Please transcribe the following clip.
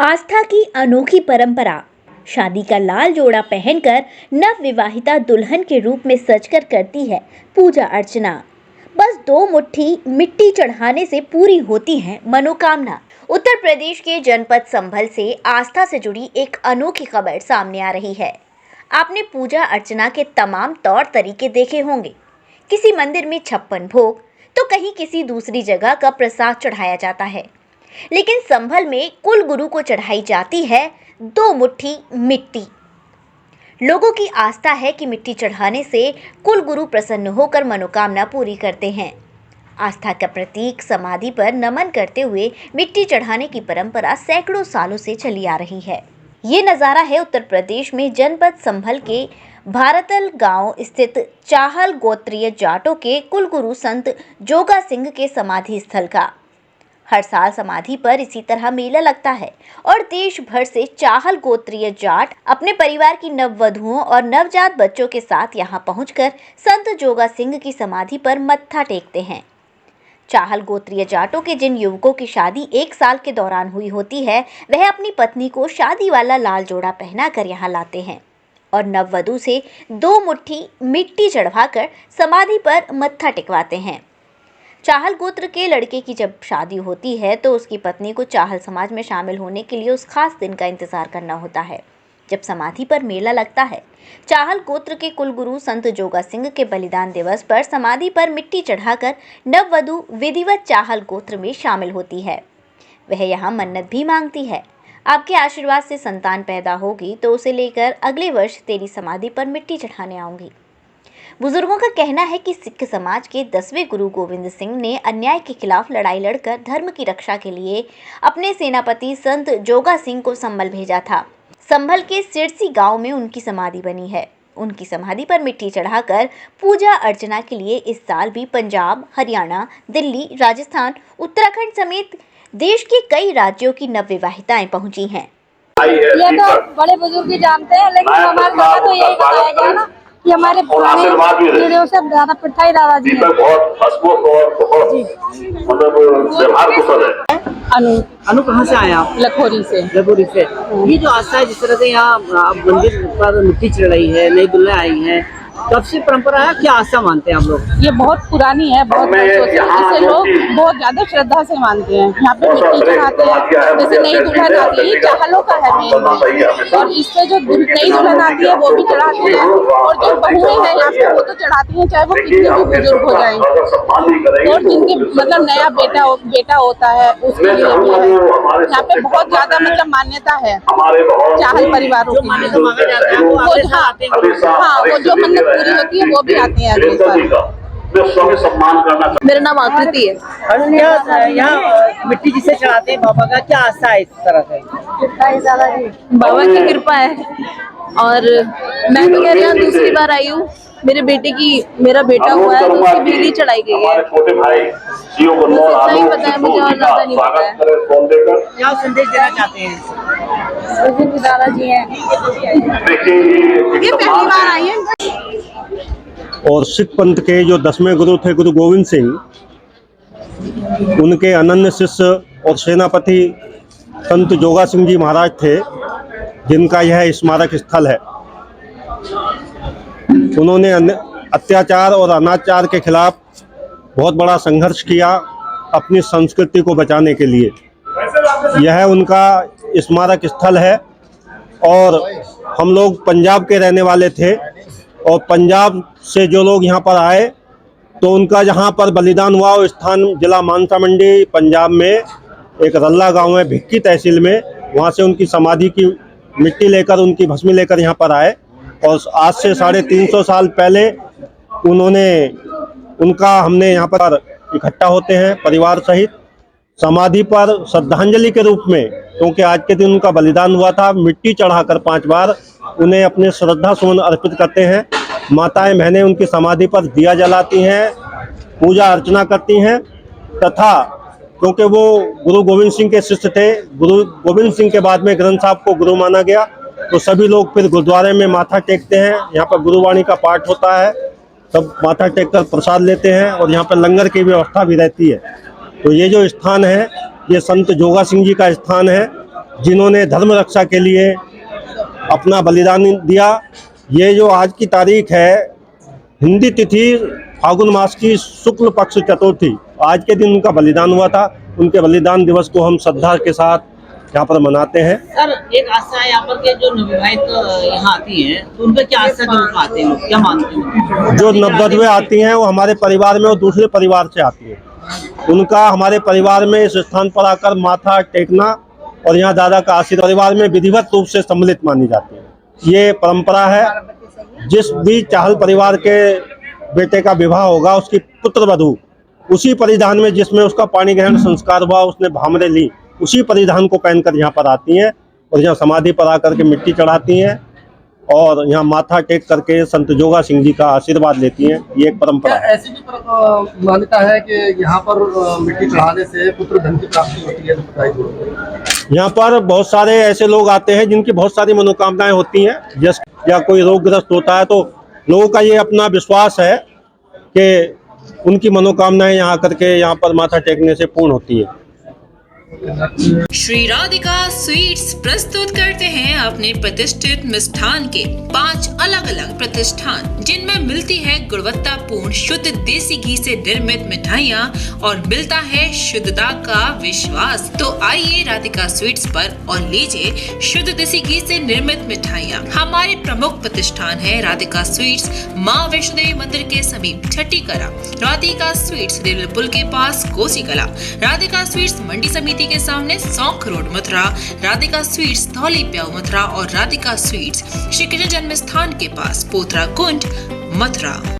आस्था की अनोखी परंपरा। शादी का लाल जोड़ा पहनकर नव विवाहिता दुल्हन के रूप में सजकर करती है पूजा अर्चना। बस 2 मुट्ठी मिट्टी चढ़ाने से पूरी होती है मनोकामना। उत्तर प्रदेश के जनपद संभल से आस्था से जुड़ी एक अनोखी खबर सामने आ रही है। आपने पूजा अर्चना के तमाम तौर तरीके देखे होंगे। किसी मंदिर में 56 भोग तो कहीं किसी दूसरी जगह का प्रसाद चढ़ाया जाता है, लेकिन संभल में कुल गुरु को चढ़ाई जाती है 2 मुट्ठी मिट्टी। लोगों की आस्था है कि मिट्टी चढ़ाने से कुल गुरु प्रसन्न होकर मनोकामना पूरी करते हैं। आस्था का प्रतीक समाधि पर नमन करते हुए मिट्टी चढ़ाने की परंपरा सैकड़ों सालों से चली आ रही है। ये नज़ारा है उत्तर प्रदेश में जनपद संभल के भारतल गांव स्थित चाहल गोत्रीय जाटों के कुलगुरु संत जोगा सिंह के समाधि स्थल का। हर साल समाधि पर इसी तरह मेला लगता है और देश भर से चाहल गोत्रीय जाट अपने परिवार की नववधुओं और नवजात बच्चों के साथ यहां पहुंचकर संत जोगा सिंह की समाधि पर मत्था टेकते हैं। चाहल गोत्रीय जाटों के जिन युवकों की शादी 1 साल के दौरान हुई होती है, वह अपनी पत्नी को शादी वाला लाल जोड़ा पहनाकर यहाँ लाते हैं और नववधु से 2 मुट्ठी मिट्टी चढ़वाकर समाधि पर मत्था टेकवाते हैं। चाहल गोत्र के लड़के की जब शादी होती है तो उसकी पत्नी को चाहल समाज में शामिल होने के लिए उस खास दिन का इंतजार करना होता है जब समाधि पर मेला लगता है। चाहल गोत्र के कुलगुरु संत जोगा सिंह के बलिदान दिवस पर समाधि पर मिट्टी चढ़ाकर नववधु विधिवत चाहल गोत्र में शामिल होती है। वह यहाँ मन्नत भी मांगती है, आपके आशीर्वाद से संतान पैदा होगी तो उसे लेकर अगले वर्ष तेरी समाधि पर मिट्टी चढ़ाने आऊंगी। बुजुर्गों का कहना है कि सिख समाज के 10वें गुरु गोविंद सिंह ने अन्याय के खिलाफ लड़ाई लड़कर धर्म की रक्षा के लिए अपने सेनापति संत जोगा सिंह को संभल भेजा था। संभल के सिरसी गांव में उनकी समाधि बनी है। उनकी समाधि पर मिट्टी चढ़ाकर पूजा अर्चना के लिए इस साल भी पंजाब, हरियाणा, दिल्ली, राजस्थान, उत्तराखंड समेत देश के कई राज्यों की नवविवाहिताएं पहुंची हैं। ये तो बड़े बुजुर्ग जानते हैं, लेकिन हमारे यहाँ तो यही बताया गया ना कि हमारे पीढ़ियों से दादा पिठाई दादाजी हैं। बहुत हंसमुख और बहुत मतलब व्यवहार कुशल है। अनु कहाँ से आए आप? लखोरी से। लखोरी से। ये जो आस्था है, जिस तरह से यहाँ मंदिर पर मिट्टी चढ़ रही है, नई दुल्हन आई है, कब से परंपरा है, क्या आस्था मानते हैं आप लोग? ये बहुत पुरानी है, बहुत वर्षों से इसे लोग बहुत ज्यादा श्रद्धा से मानते हैं। यहाँ पे मिट्टी चढ़ाते हैं। जैसे नई दुल्हन आती है, चाहलों का है मेन, और इससे जो नई दुल्हन आती है वो भी चढ़ाती है, और जो बहुएं हैं यहाँ पे वो तो चढ़ाती हैं, चाहे वो कितने भी बुजुर्ग हो जाए। और जिनके मतलब नया बेटा होता है उसके लिए भी है। यहाँ पे बहुत ज्यादा मतलब मान्यता है चाहल परिवारों की। हाँ, वो जो मन्नत पूरी होती है वो भी आते हैं अगले साल। मेरा नाम आकृति है। यहाँ मिट्टी जिसे चढ़ाते हैं बाबा का, क्या आस्था है इस तरह से? बाबा की कृपा है, और मैं तो कह रही हूँ दूसरी बार आई हूँ। मेरे मेरा बेटा हुआ है तो उसकी बिजली चढ़ाई गई है। छोटे भाई बस इतना ही पता है मुझे, और ज्यादा नहीं पता है। क्या संदेश देना चाहते हैं? दादाजी हैं, ये पहली बार आई है। और सिख पंथ के जो 10वें गुरु थे गुरु गोविंद सिंह, उनके अनन्य शिष्य और सेनापति संत जोगा सिंह जी महाराज थे, जिनका यह स्मारक स्थल है। उन्होंने अत्याचार और अनाचार के खिलाफ बहुत बड़ा संघर्ष किया अपनी संस्कृति को बचाने के लिए। यह उनका स्मारक स्थल है, और हम लोग पंजाब के रहने वाले थे, और पंजाब से जो लोग यहाँ पर आए तो उनका जहाँ पर बलिदान हुआ वो स्थान जिला मानसा मंडी पंजाब में एक रल्ला गांव है, भिक्की तहसील में। वहाँ से उनकी समाधि की मिट्टी लेकर, उनकी भस्मी लेकर यहाँ पर आए, और आज से 350 साल पहले हमने यहाँ पर इकट्ठा होते हैं परिवार सहित समाधि पर श्रद्धांजलि के रूप में, क्योंकि आज के दिन उनका बलिदान हुआ था। मिट्टी चढ़ाकर 5 बार उन्हें अपने श्रद्धा सुमन अर्पित करते हैं। माताएं बहनें उनकी समाधि पर दिया जलाती हैं, पूजा अर्चना करती हैं, तथा क्योंकि वो गुरु गोविंद सिंह के शिष्य थे, गुरु गोविंद सिंह के बाद में ग्रंथ साहब को गुरु माना गया, तो सभी लोग फिर गुरुद्वारे में माथा टेकते हैं। यहाँ पर गुरुवाणी का पाठ होता है, सब माथा टेक कर प्रसाद लेते हैं, और यहाँ पर लंगर की व्यवस्था भी रहती है। तो ये जो स्थान है, ये संत जोगा सिंह जी का स्थान है, जिन्होंने धर्म रक्षा के लिए अपना बलिदान दिया। ये जो आज की तारीख है, हिंदी तिथि फागुन मास की शुक्ल पक्ष चतुर्थी, आज के दिन उनका बलिदान हुआ था। उनके बलिदान दिवस को हम श्रद्धा के साथ यहाँ पर मनाते हैं। सर, एक आस्था है यहाँ पर के जो नवविवाहित यहाँ आती हैं, तो उनका क्या आस्था के रूप में आते हैं लोग, क्या मानते हैं? जो नववधुएं आती हैं वो हमारे परिवार में और दूसरे परिवार से आती हैं। उनका हमारे परिवार में इस स्थान पर आकर माथा टेकना और यहाँ दादा का आशीर्वाद परिवार में विधिवत रूप से सम्मिलित मानी जाती है। ये परंपरा है। जिस भी चाहल परिवार के बेटे का विवाह होगा, उसकी पुत्र वधू उसी परिधान में जिसमें उसका पाणी ग्रहण संस्कार हुआ, उसने भामरे ली, उसी परिधान को पहनकर यहाँ पर आती हैं और यहाँ समाधि पर आकर के मिट्टी चढ़ाती हैं और यहाँ माथा टेक करके संत जोगा सिंह जी का आशीर्वाद लेती हैं। ये एक परंपरा है। ऐसी भी मान्यता है कि यहाँ पर मिट्टी चढ़ाने से पुत्र धन की प्राप्ति होती है, तो बताइए। यहाँ पर बहुत सारे ऐसे लोग आते हैं जिनकी बहुत सारी मनोकामनाएं होती हैं। जैसे या कोई रोगग्रस्त होता है तो लोगों का ये अपना विश्वास है कि उनकी मनोकामनाएं यहाँ करके यहाँ पर माथा टेकने से पूर्ण होती है। श्री राधिका स्वीट्स प्रस्तुत करते हैं अपने प्रतिष्ठित मिष्ठान के 5 अलग अलग प्रतिष्ठान, जिनमें मिलती है गुणवत्तापूर्ण शुद्ध देसी घी से निर्मित मिठाइयाँ और मिलता है शुद्धता का विश्वास। तो आइए राधिका स्वीट्स पर और लीजिए शुद्ध देसी घी से निर्मित मिठाइयाँ। हमारे प्रमुख प्रतिष्ठान है राधिका स्वीट्स, माँ वैष्णो देवी मंदिर के समीप छठी कला, राधिका स्वीट्स रेलवे पुल के पास कोसी कला, राधिका स्वीट्स मंडी समिति के सामने सौंख रोड मथुरा, राधिका स्वीट्स धौली प्याऊ मथुरा और राधिका स्वीट्स श्री कृष्ण जन्म स्थान के पास पोथरा कुंड मथुरा।